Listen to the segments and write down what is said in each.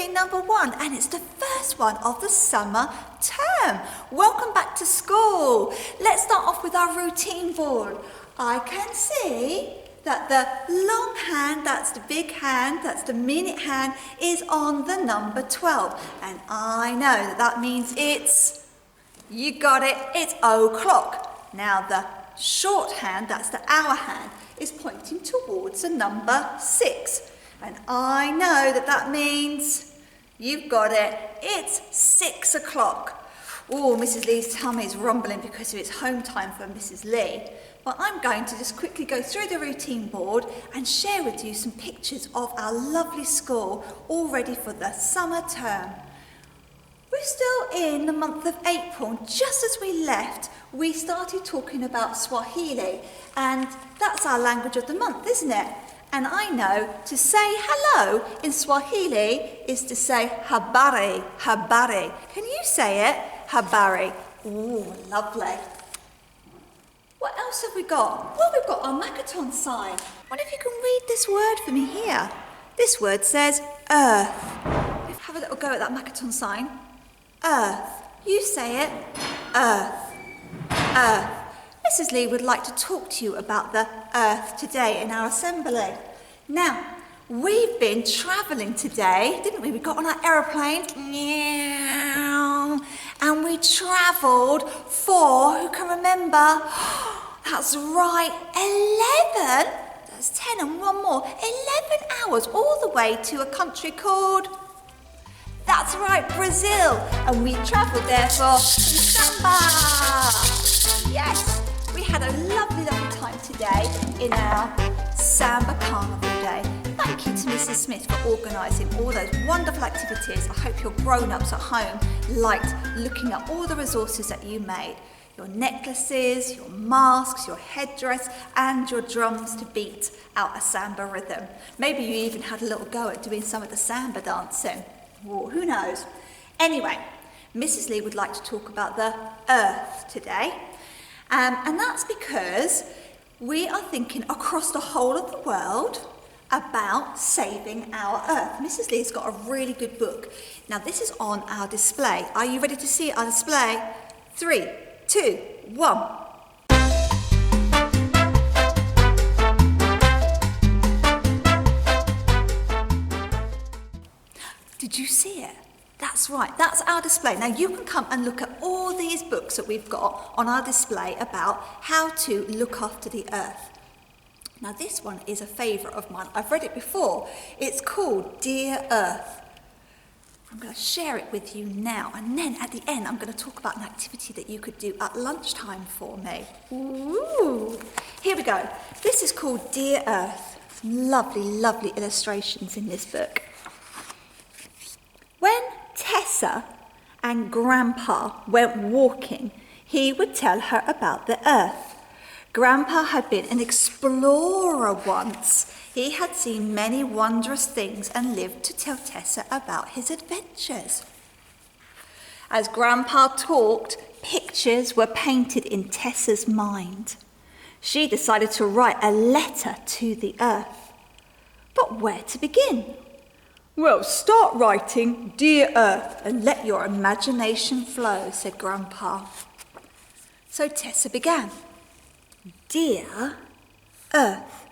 routine number 1, and it's the first one of the summer term. Welcome back to school. Let's start off with our routine board. I can see that the long hand, that's the big hand, that's the minute hand, is on the number 12. And I know that means it's, you got it, it's o'clock. Now the short hand, that's the hour hand, is pointing towards the number 6. And I know that means, you've got it, it's 6 o'clock. Oh, Mrs. Lee's tummy is rumbling because it's home time for Mrs. Lee. But I'm going to just quickly go through the routine board and share with you some pictures of our lovely school, all ready for the summer term. We're still in the month of April. Just as we left, we started talking about Swahili, and that's our language of the month, isn't it? And I know to say hello in Swahili is to say habari, habari. Can you say it? Habari. Ooh, lovely. What else have we got? Well, we've got our Makaton sign. I wonder if you can read this word for me here. This word says earth. Have a little go at that Makaton sign. Earth. You say it. Earth. Earth. Mrs. Lee would like to talk to you about the earth today in our assembly. Now, we've been travelling today, didn't we? We got on our aeroplane, and we travelled for, who can remember? That's right, 11. That's 10 and one more. 11 hours all the way to a country called, that's right, Brazil. And we travelled there for samba. Yes. We had a lovely, lovely time today in our Samba Carnival Day. Thank you to Mrs. Smith for organising all those wonderful activities. I hope your grown-ups at home liked looking at all the resources that you made. Your necklaces, your masks, your headdress, and your drums to beat out a samba rhythm. Maybe you even had a little go at doing some of the samba dancing. Or who knows? Anyway, Mrs. Lee would like to talk about the earth today. And that's because we are thinking across the whole of the world about saving our earth. Mrs. Lee's got a really good book. Now this is on our display. Are you ready to see it on display? 3, 2, 1. Did you see it? That's right, that's our display. Now you can come and look at all these books that we've got on our display about how to look after the earth. Now this one is a favourite of mine. I've read it before. It's called Dear Earth. I'm going to share it with you now, and then at the end I'm going to talk about an activity that you could do at lunchtime for me. Ooh. Here we go. This is called Dear Earth. Some lovely, lovely illustrations in this book. When Tessa and Grandpa went walking, he would tell her about the earth. Grandpa had been an explorer once. He had seen many wondrous things and lived to tell Tessa about his adventures. As Grandpa talked, pictures were painted in Tessa's mind. She decided to write a letter to the earth. But where to begin? Well, start writing Dear Earth and let your imagination flow, said Grandpa. So Tessa began. Dear Earth.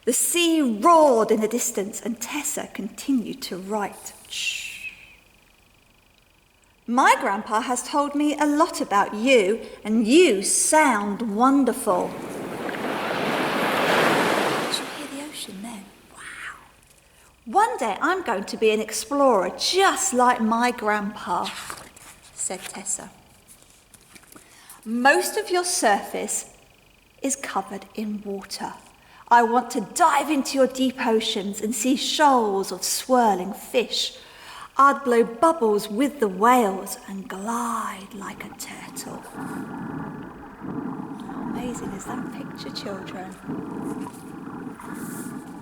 The sea roared in the distance and Tessa continued to write. Shh. My grandpa has told me a lot about you, and you sound wonderful. One day I'm going to be an explorer just like my grandpa, said Tessa. Most of your surface is covered in water. I want to dive into your deep oceans and see shoals of swirling fish. I'd blow bubbles with the whales and glide like a turtle. How amazing is that picture, children?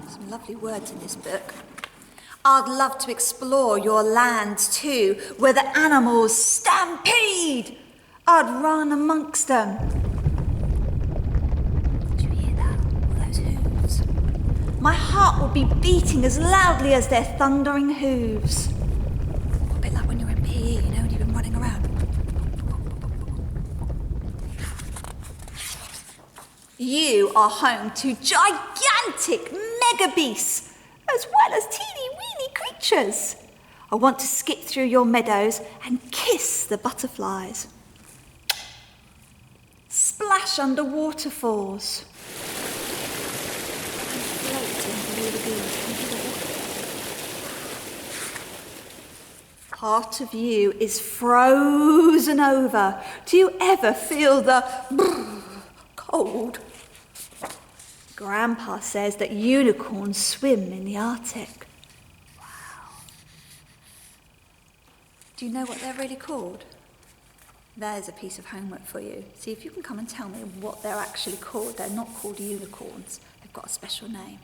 Some lovely words in this book. I'd love to explore your lands too, where the animals stampede. I'd run amongst them. Did you hear that? All those hooves. My heart would be beating as loudly as their thundering hooves. You are home to gigantic mega beasts, as well as teeny-weeny creatures. I want to skip through your meadows and kiss the butterflies. Splash under waterfalls. And float in blue lagoons. Part of you is frozen over. Do you ever feel the cold? Grandpa says that unicorns swim in the Arctic. Wow. Do you know what they're really called? There's a piece of homework for you. See if you can come and tell me what they're actually called. They're not called unicorns. They've got a special name.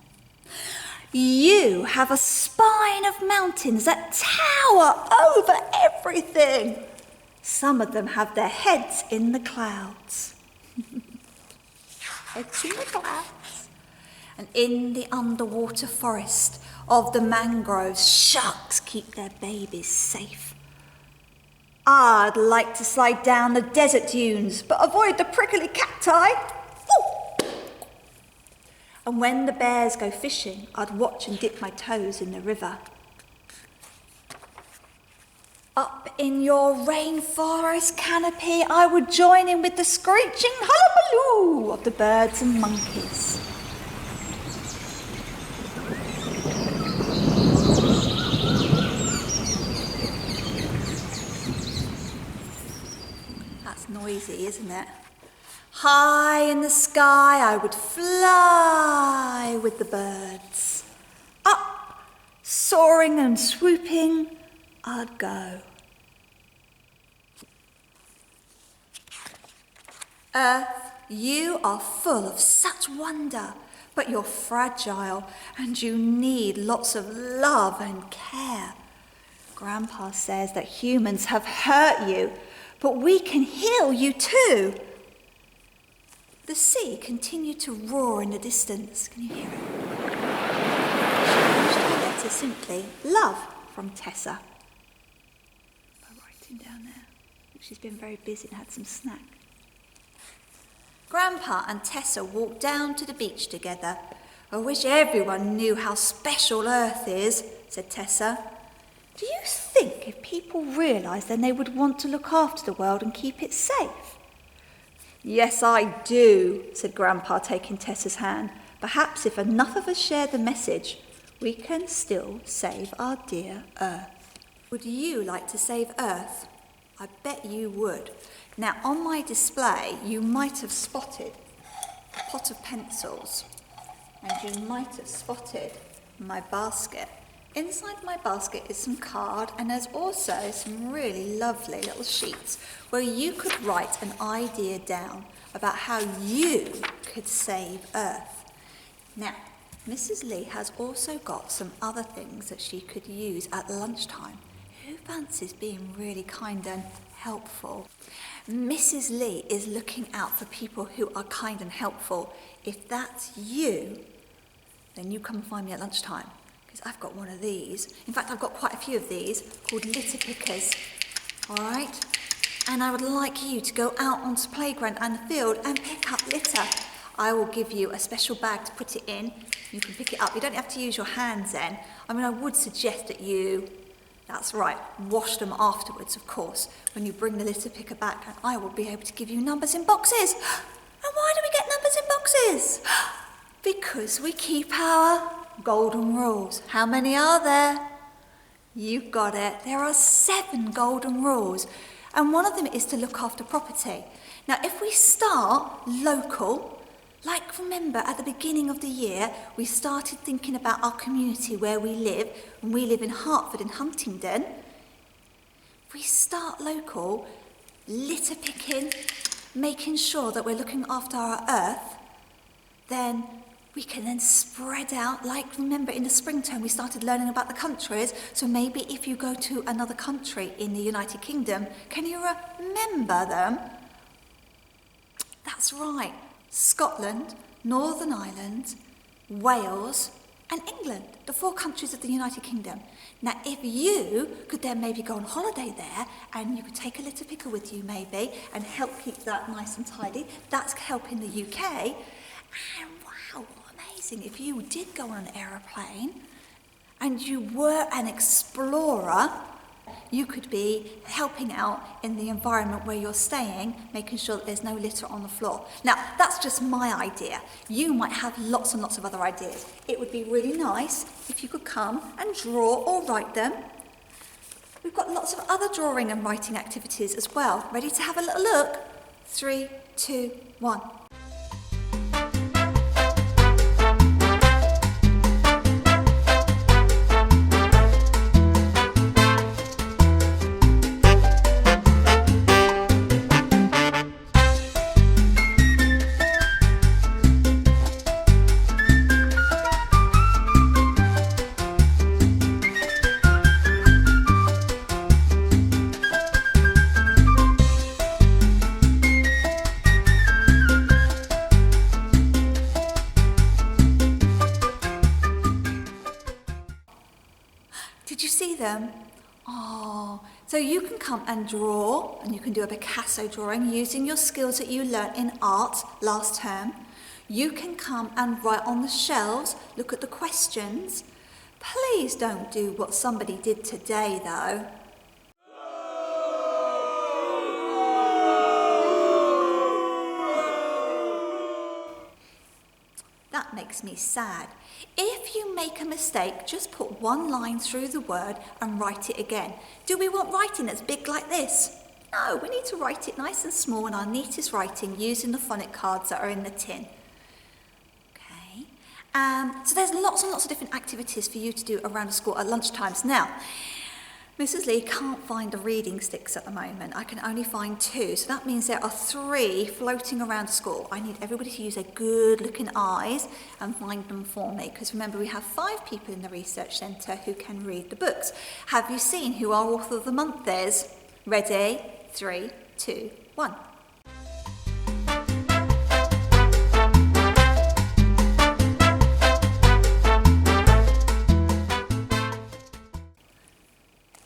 You have a spine of mountains that tower over everything. Some of them have their heads in the clouds. Heads in the clouds. And in the underwater forest of the mangroves, sharks keep their babies safe. I'd like to slide down the desert dunes, but avoid the prickly cacti. Ooh. And when the bears go fishing, I'd watch and dip my toes in the river. Up in your rainforest canopy, I would join in with the screeching hullabaloo of the birds and monkeys. That's noisy, isn't it? High in the sky, I would fly with the birds. Up, soaring and swooping, I'd go. Earth, you are full of such wonder, but you're fragile and you need lots of love and care. Grandpa says that humans have hurt you, but we can heal you too. The sea continued to roar in the distance. Can you hear it? She finished her letter simply, love, from Tessa. By writing down there. She's been very busy and had some snack. Grandpa and Tessa walked down to the beach together. I wish everyone knew how special Earth is, said Tessa. Do you think if people realised, then they would want to look after the world and keep it safe? Yes, I do, said Grandpa, taking Tessa's hand. Perhaps if enough of us share the message, we can still save our dear Earth. Would you like to save Earth? I bet you would. Now, on my display, you might have spotted a pot of pencils, and you might have spotted my basket. Inside my basket is some card, and there's also some really lovely little sheets where you could write an idea down about how you could save Earth. Now, Mrs. Lee has also got some other things that she could use at lunchtime. Who fancies being really kind and helpful? Mrs. Lee is looking out for people who are kind and helpful. If that's you, then you come and find me at lunchtime, because I've got one of these. In fact, I've got quite a few of these called litter pickers. All right? And I would like you to go out onto the playground and the field and pick up litter. I will give you a special bag to put it in. You can pick it up. You don't have to use your hands then. I mean, I would suggest that you, that's right, wash them afterwards, of course, when you bring the litter picker back, and I will be able to give you numbers in boxes. And why do we get numbers in boxes? Because we keep our golden rules. How many are there? You've got it. There are 7 golden rules, and one of them is to look after property. Now, if we start local, like remember at the beginning of the year, we started thinking about our community where we live, and we live in Hertford and Huntingdon. If we start local, litter picking, making sure that we're looking after our earth, then we can then spread out, like remember in the spring term we started learning about the countries, so maybe if you go to another country in the United Kingdom, can you remember them? That's right, Scotland, Northern Ireland, Wales and England, the 4 countries of the United Kingdom. Now, if you could then maybe go on holiday there and you could take a little pickle with you maybe and help keep that nice and tidy, that's helping the UK. And wow, what amazing if you did go on an aeroplane and you were an explorer, you could be helping out in the environment where you're staying, making sure that there's no litter on the floor. Now, that's just my idea. You might have lots and lots of other ideas. It would be really nice if you could come and draw or write them. We've got lots of other drawing and writing activities as well. Ready to have a little look? 3, 2, 1. Did you see them? Oh, so you can come and draw, and you can do a Picasso drawing using your skills that you learnt in art last term. You can come and write on the shelves, look at the questions. Please don't do what somebody did today though. That makes me sad. If you make a mistake, just put one line through the word and write it again. Do we want writing that's big like this? No, we need to write it nice and small in our neatest writing using the phonic cards that are in the tin. Okay. So there's lots and lots of different activities for you to do around the school at lunchtimes. Now, Mrs. Lee can't find the reading sticks at the moment. I can only find 2, so that means there are 3 floating around school. I need everybody to use their good looking eyes and find them for me, because remember we have 5 people in the research centre who can read the books. Have you seen who our author of the month is? Ready? 3, 2, 1.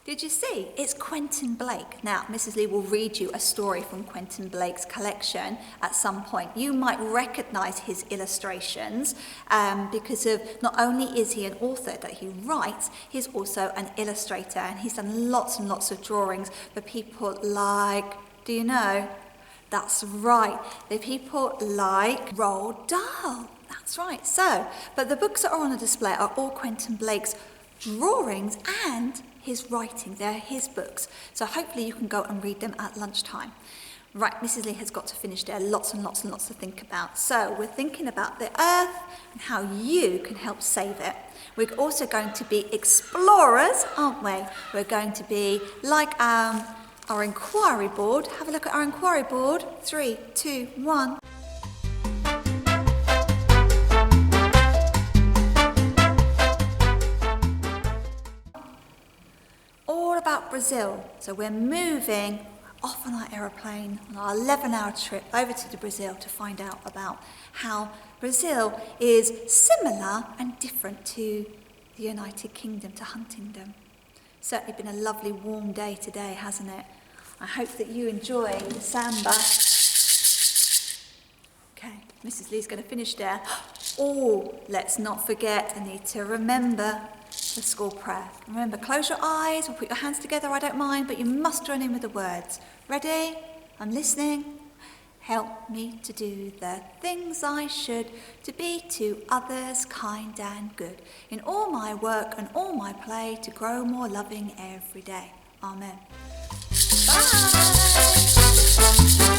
Did you see? It's Quentin Blake. Now, Mrs. Lee will read you a story from Quentin Blake's collection at some point. You might recognise his illustrations because of not only is he an author that he writes, he's also an illustrator, and he's done lots and lots of drawings for people like, do you know? That's right, the people like Roald Dahl. That's right. So, but the books that are on the display are all Quentin Blake's drawings and his writing. They're his books. So hopefully you can go and read them at lunchtime. Right, Mrs. Lee has got to finish there. Lots and lots and lots to think about. So we're thinking about the earth and how you can help save it. We're also going to be explorers, aren't we? We're going to be like our inquiry board. Have a look at our inquiry board. 3, 2, 1. All about Brazil. So we're moving off on our aeroplane on our 11-hour trip over to Brazil to find out about how Brazil is similar and different to the United Kingdom, to Huntingdon. Certainly been a lovely warm day today, hasn't it? I hope that you enjoy the samba. Okay, Mrs. Lee's going to finish there. Oh, let's not forget, I need to remember the school prayer. Remember, close your eyes or put your hands together, I don't mind, but you must join in with the words. Ready? I'm listening. Help me to do the things I should, to be to others kind and good, in all my work and all my play, to grow more loving every day. Amen. Bye!